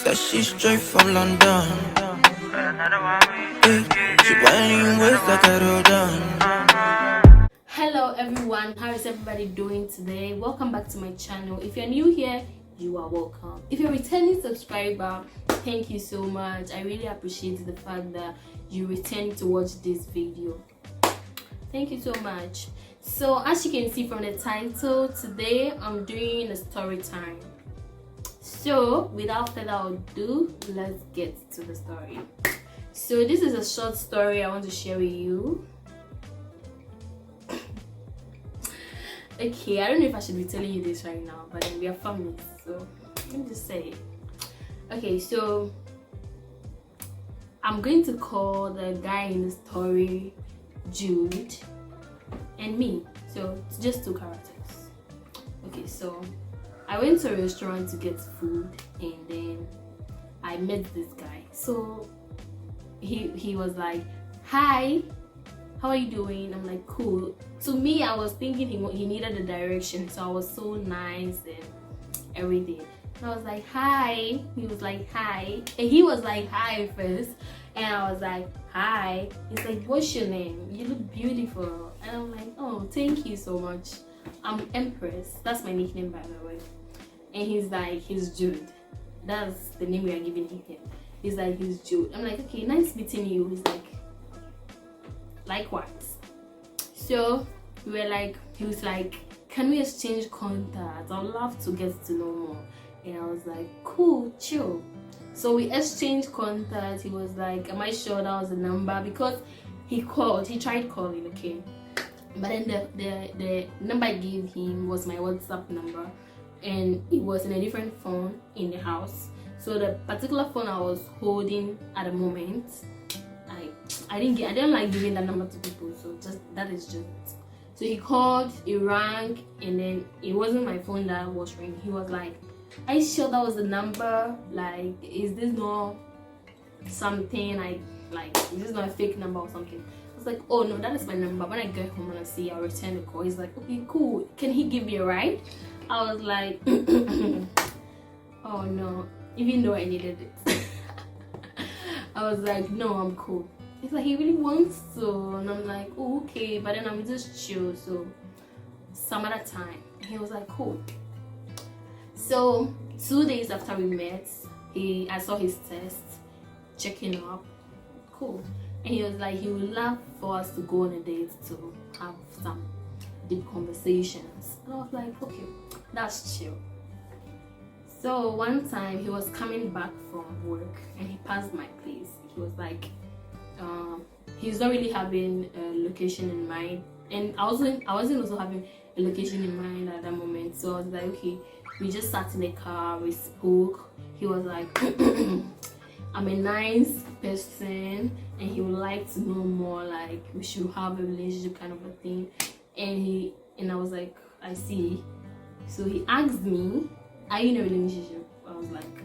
Said she's straight from London. She whining with like a rodon. Hello everyone, how is everybody doing today? Welcome back to my channel. If you're new here, you are welcome. If you're a returning subscriber, thank you so much. I really appreciate the fact that you returned to watch this video. Thank you so much. So as you can see from the title, today I'm doing a story time. So without further ado, let's get to the story. So this is a short story I want to share with you. Okay, I don't know if I should be telling you this right now, but then we are family, so let me just say it. Okay, so I'm going to call the guy in the story Jude and me, so it's just two characters. Okay, so I went to a restaurant to get food and then I met this guy. So he was like, "Hi, how are you doing?" I'm like, "Cool." To me, I was thinking he needed a direction, so I was so nice and everything. And I was like, "Hi." He was like, "Hi," and he was like, "Hi" first, and I was like, "Hi." He's like, "What's your name? You look beautiful." And I'm like, "Oh, thank you so much. I'm Empress. That's my nickname, by the way." And he's like, "He's Jude." That's the name we are giving him. He's like, "He's Jude." I'm like, "Okay, nice meeting you." He's like, "Likewise." So we were like, he was like, "Can we exchange contacts? I'd love to get to know more." And I was like, "Cool, chill." So we exchanged contacts. He was like, "Am I sure that was the number?" Because he tried calling, okay. But then the number I gave him was my WhatsApp number, and it was in a different phone in the house. So the particular phone I was holding at the moment, I didn't like giving that number to people, so that is just. So he called, it rang, and then it wasn't my phone that was ringing. He was like, "Are you sure that was the number? Like, is this not something like is this not a fake number or something?" I was like, "Oh no, that is my number. When I get home and I see, I'll return the call." He's like, "Okay, cool. Can he give me a ride?" I was like, "Oh no," even though I needed it. I was like, "No, I'm cool." He's like, "He really wants to," and I'm like, "Oh, okay," but then I'm just chill, so some other time. And he was like, "Cool." So 2 days after we met, I saw his test, checking up, cool, and he was like, he would love for us to go on a date to have some deep conversations. And I was like, "Okay, that's chill." So one time he was coming back from work and he passed my place. He was like, he's not really having a location in mind, and I wasn't also having a location in mind at that moment. So I was like, okay, we just sat in the car, we spoke. He was like, "I'm a nice person and he would like to know more, like we should have a relationship kind of a thing." And I was like, "I see." So he asked me, "Are you in a relationship?" I was like,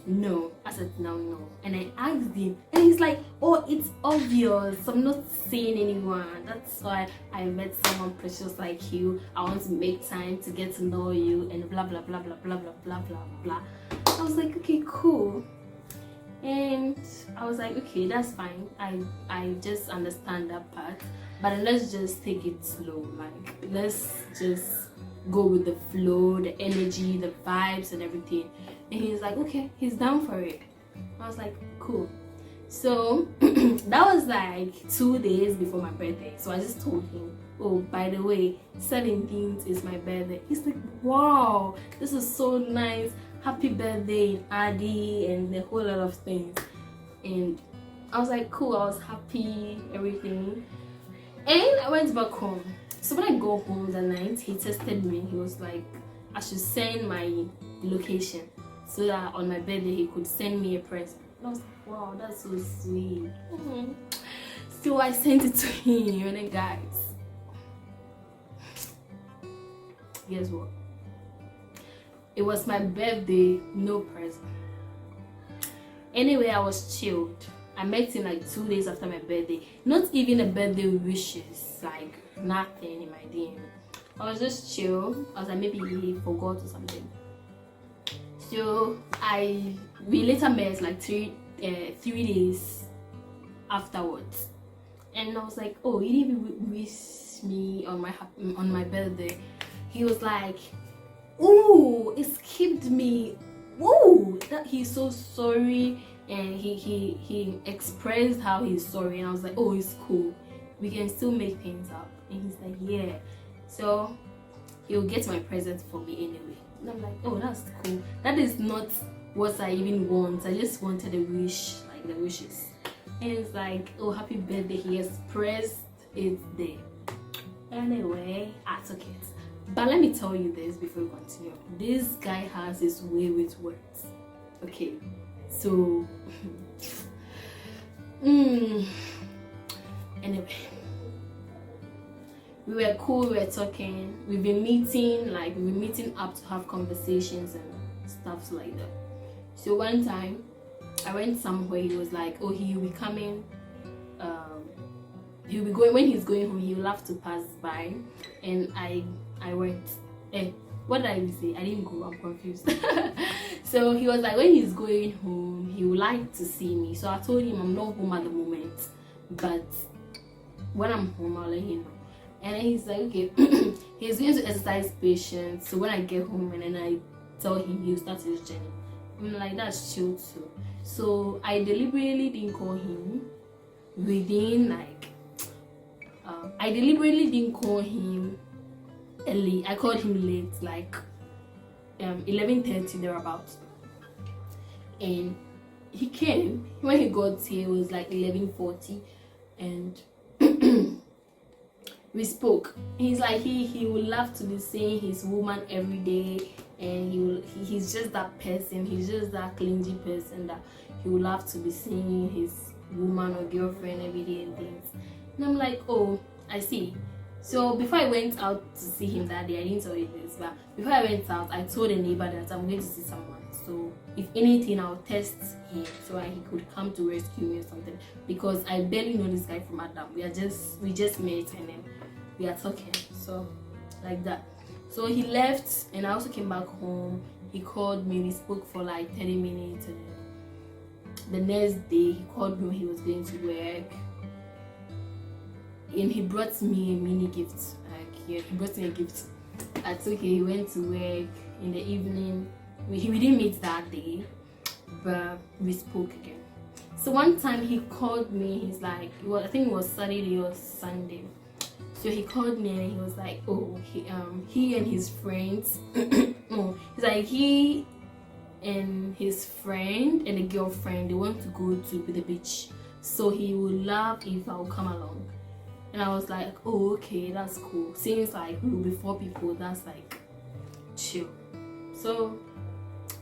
"No." I said, "No." And I asked him, and he's like, "Oh, it's obvious. I'm not seeing anyone. That's why I met someone precious like you. I want to make time to get to know you," and blah blah blah blah blah blah blah blah blah. I was like, "Okay, cool." And I was like, "Okay, that's fine. I just understand that part. But let's just take it slow. Like, let's just go with the flow, the energy, the vibes and everything." And he's like, "Okay, he's down for it." I was like, "Cool." So that was like 2 days before my birthday. So I just told him, "Oh, by the way, 17th is my birthday." He's like, "Wow, this is so nice. Happy birthday, Adi," and a whole lot of things. And I was like, "Cool." I was happy, everything. And I went back home. So when I go home that night, he texted me. He was like, I should send my location so that on my birthday he could send me a present. And I was like, "Wow, that's so sweet." So I sent it to him, and then guys, guess what? It was my birthday, no present. Anyway, I was chilled. I met him like 2 days after my birthday. Not even a birthday wishes, like nothing in my DM. I was just chill. I was like, maybe he forgot or something. So we later met like 3 days afterwards, and I was like, oh, he didn't even wish me on my birthday. He was like, oh, it skipped me. Whoa, that he's so sorry, and he expressed how he's sorry, and I was like, oh, it's cool, we can still make things up. And he's like, yeah. So he'll get my present for me anyway. And I'm like, oh, that's cool. That is not what I even want. I just wanted a wish, like the wishes. And it's like, oh, happy birthday. He expressed it there. Anyway, I took it. But let me tell you this before we continue. This guy has his way with words. Okay, so anyway, we were cool, we were talking, we've been meeting up to have conversations and stuff like that. So one time I went somewhere, he was like, oh, he'll be coming, he'll be going, when he's going home, he'll have to pass by. And I went. What did I even say? I didn't go, I'm confused. So he was like, when he's going home, he would like to see me. So I told him I'm not home at the moment, but when I'm home, I'll let him know. And then he's like, okay. He's going to exercise patience, so when I get home and then I tell him, he'll start his journey. I'm like, that's chill too. So I deliberately didn't call him early. I called him late, like 11:30 thereabouts. And he came. When he got here, it was like 11:40, and we spoke. He's like, he would love to be seeing his woman every day, and he's just that person. He's just that clingy person that he would love to be seeing his woman or girlfriend every day and things. And I'm like, oh, I see. So before I went out to see him that day, I didn't tell you this, but before I went out, I told a neighbor that I'm going to see someone. So if anything, I'll test him so that he could come to rescue me or something. Because I barely know this guy from Adam. We just met and then we are talking. So like that. So he left and I also came back home. He called me. We spoke for like 30 minutes. And the next day, he called me when he was going to work. And he brought me a mini gift. Like, yeah, he brought me a gift. I took it. He went to work in the evening. We didn't meet that day, but we spoke again. So one time he called me. He's like, well, I think it was Saturday or Sunday. So he called me and he was like, oh, he and his friends. No, he's like, he and his friend and a girlfriend, they want to go to the beach. So he would love if I would come along. And I was like, oh, okay, that's cool. Since like we will be 4 people, that's like chill. So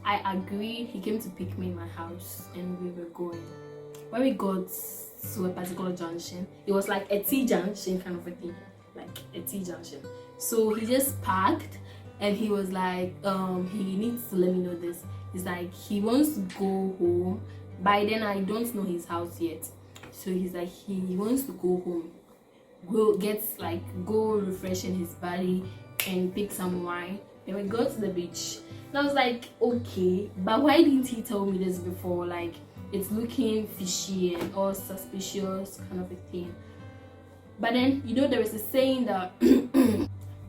I agreed. He came to pick me in my house and we were going. When we got to a particular junction, it was like a T junction kind of a thing. Like a T junction. So he just parked and he was like, he needs to let me know this. He's like, he wants to go home. By then I don't know his house yet. So he's like, he wants to go home. Go refreshing his body and pick some wine. Then we go to the beach. And I was like, okay, but why didn't he tell me this before? Like, it's looking fishy and all suspicious kind of a thing. But then, there is a saying that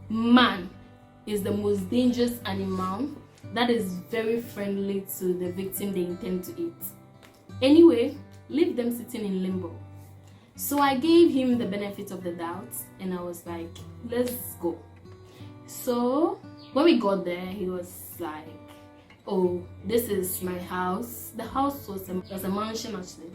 man is the most dangerous animal that is very friendly to the victim they intend to eat. Anyway, leave them sitting in limbo. So I gave him the benefit of the doubt and I was like, let's go. So when we got there, he was like, oh, this is my house. The house was a mansion actually.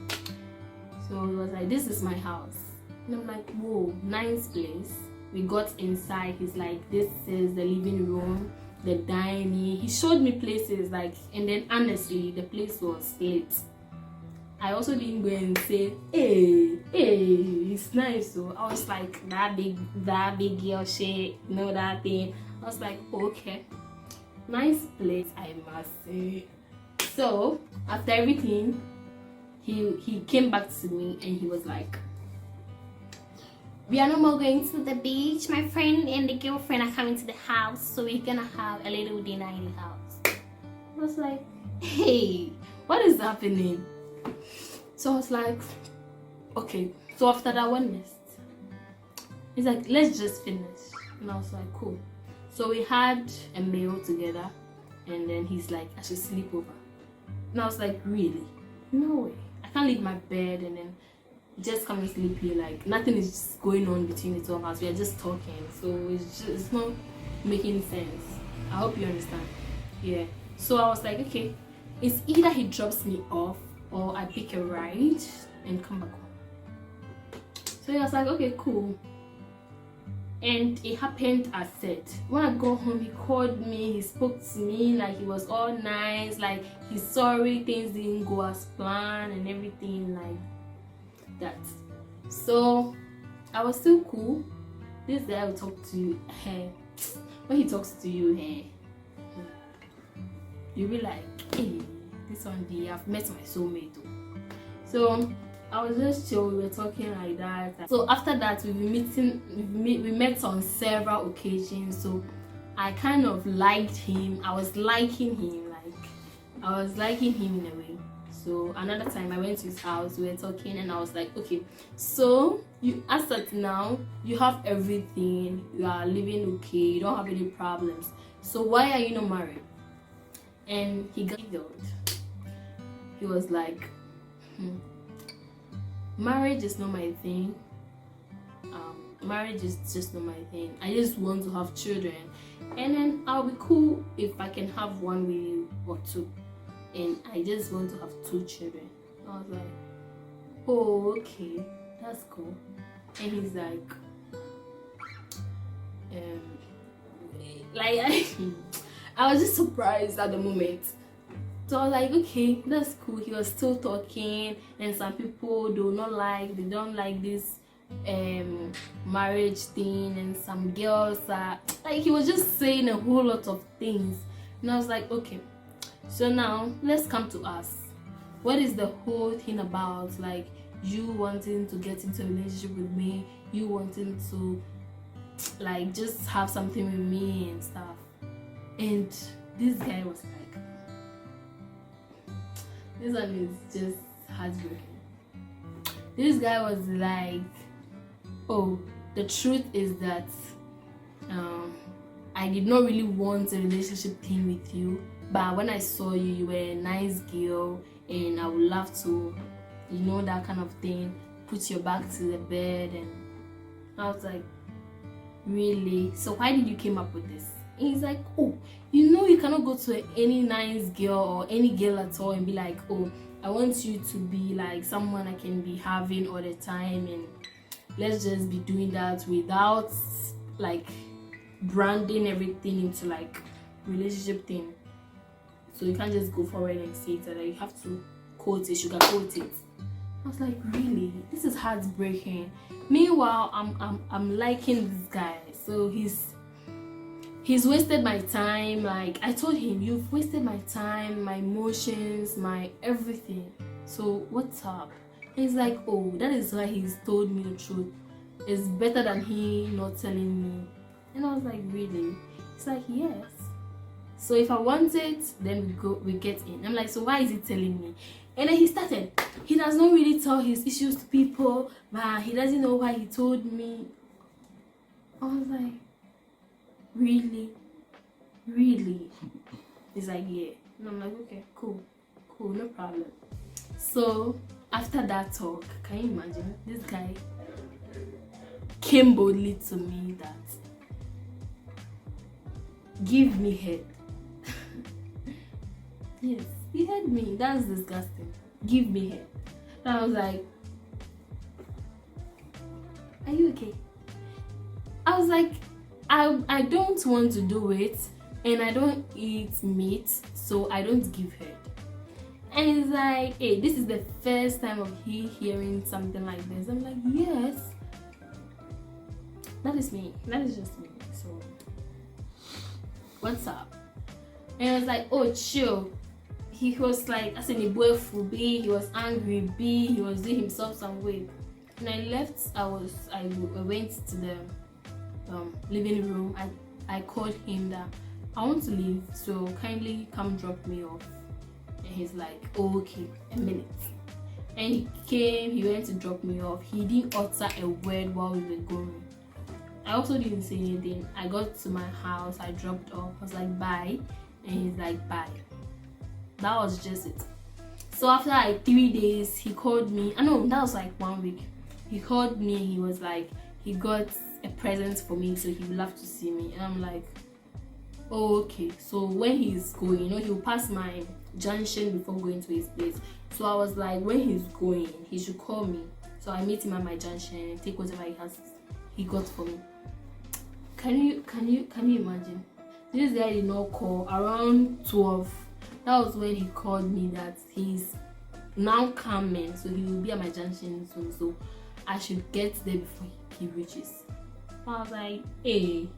So he was like, this is my house. And I'm like, whoa, nice place. We got inside. He's like, this is the living room, the dining. He showed me places and then honestly, the place was lit. I also didn't go and say, hey, it's nice. So I was like, that big girl shit, that thing. I was like, okay, nice place, I must say. So after everything, he came back to me and he was like, we are no more going to the beach. My friend and the girlfriend are coming to the house, so we're gonna have a little dinner in the house. I was like, hey, what is happening? So I was like, okay. So after that one nest, he's like, let's just finish. And I was like, cool. So we had a meal together, and then he's like, I should sleep over. And I was like, really? No way. I can't leave my bed and then just come and sleep here. Like, nothing is just going on between the two of us. We are just talking. So it's not making sense. I hope you understand. Yeah. So I was like, okay, it's either he drops me off or I pick a ride and come back home. So he was like, okay, cool. And it happened as said. When I got home, he called me, he spoke to me like he was all nice, like he's sorry things didn't go as planned and everything like that. So I was still cool. This guy will talk to you. When he talks to you, you'll be like, hey, this one day I've met my soulmate. So I was just chill, we were talking like that. So after that, we met on several occasions. So I kind of liked him. I was liking him in a way. So another time I went to his house, we were talking, and I was like, okay, so you as at now you have everything, you are living okay, you don't have any problems. So why are you not married? And he got giggled. He was like, marriage is not my thing. Marriage is just not my thing. I just want to have children, and then I'll be cool if I can have one with you or two. And I just want to have 2 children. I was like, oh, okay, that's cool. And he's like, I was just surprised at the moment. So I was like, okay, that's cool. He was still talking, and some people they don't like this marriage thing, and some girls are like, he was just saying a whole lot of things, and I was like, okay, so now let's come to us. What is the whole thing about? Like, you wanting to get into a relationship with me, you wanting to like just have something with me and stuff. And this guy was like, this one is just heartbreaking. This guy was like, oh, the truth is that I did not really want a relationship thing with you, but when I saw you, you were a nice girl, and I would love to, that kind of thing, put your back to the bed. And I was like, really? So why did you came up with this? And he's like, oh, you cannot go to any nice girl or any girl at all and be like, oh, I want you to be like someone I can be having all the time, and let's just be doing that without like branding everything into like relationship thing. So you can't just go forward and say it, like you have to sugarcoat it. I was like, really? This is heartbreaking. Meanwhile, I'm liking this guy. So he's wasted my time. Like, I told him, you've wasted my time, my emotions, my everything. So what's up? And he's like, oh, that is why he's told me the truth. It's better than he not telling me. And I was like, really? He's like, yes. So if I want it, then we get in. I'm like, so why is he telling me? And then he started. He does not really tell his issues to people, but he doesn't know why he told me. I was like, really? He's like, yeah. And I'm like, okay, cool, no problem. So after that talk, can you imagine? This guy came boldly to me that, give me head. Yes, he had me. That's disgusting. Give me head. And I was like, are you okay? I was like, I don't want to do it, and I don't eat meat, so I don't give head. And he's like, hey, this is the first time of he hearing something like this. I'm like, yes, that is me. That is just me. So what's up? And I was like, oh, chill. He was like, I said, he was angry, he was doing himself some way. And I left. I went to the living room. I called him that, I want to leave, so kindly come drop me off. And he's like, oh, okay, a minute. And he came, he went to drop me off. He didn't utter a word while we were going. I also didn't say anything. I got to my house, I dropped off, I was like, bye. And he's like, bye. That was just it. So after like 3 days, he called me. No, that was like 1 week. He called me and he was like, he got a present for me, so he would love to see me. And I'm like, oh, okay. So when he's going, he'll pass my junction before going to his place. So I was like, when he's going, he should call me. So I meet him at my junction and take whatever he got for me. Can you imagine? This guy did not call around 12. That was when he called me that he's now coming, so he will be at my junction soon. So I should get there before he reaches. I was like, hey,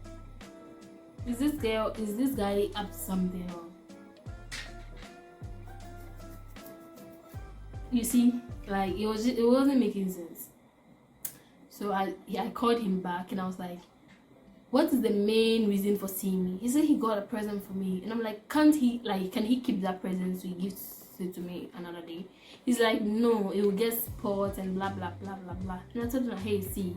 is this guy up to something? You see, like it wasn't making sense. So I called him back and I was like, what is the main reason for seeing me? He said he got a present for me, and I'm like, can he keep that present so he gives it to me another day? He's like, no, it will get spoiled and blah blah blah blah blah. And I told him, hey, see,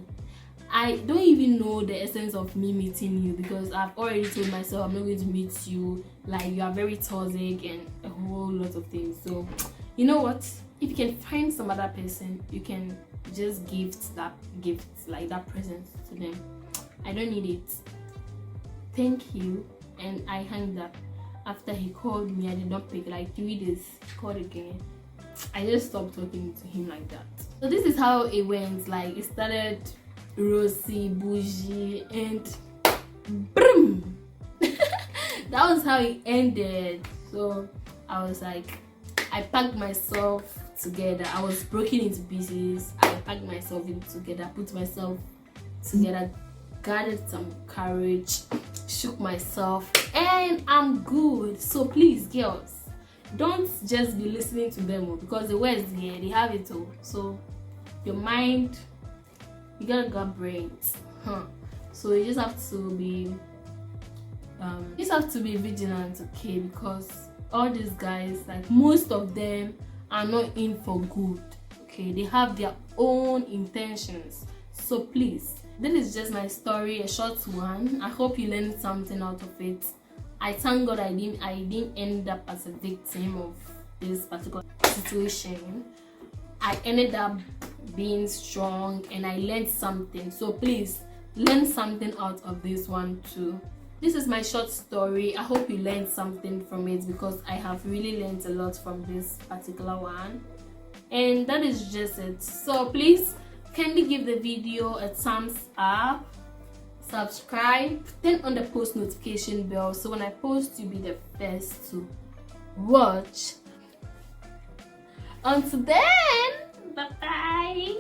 I don't even know the essence of me meeting you, because I've already told myself I'm not going to meet you. Like, you are very toxic and a whole lot of things. So you know what, if you can find some other person, you can just gift that present to them. I don't need it, thank you. And I hung up. After he called me, I did not pick. Like 3 days, he called again. I just stopped talking to him like that. So this is how it went. Like, it started rosy, bougie, and boom. That was how it ended. So I was like, I packed myself together. I was broken into pieces. I packed myself in together, put myself together, gathered some courage, shook myself, and I'm good. So please, girls, don't just be listening to them, because the words here, they have it all. So your mind, you gotta got brains, so you just have to be vigilant, okay? Because all these guys, like, most of them are not in for good, okay? They have their own intentions. So please, this is just my story, a short one. I hope you learned something out of it. I thank God I didn't end up as a victim of this particular situation. I ended up being strong and I learned something. So please, learn something out of this one too. This is my short story. I hope you learned something from it, because I have really learned a lot from this particular one. And that is just it. So please, kindly give the video a thumbs up, subscribe, turn on the post notification bell, so when I post, you'll be the first to watch. Until then, bye bye.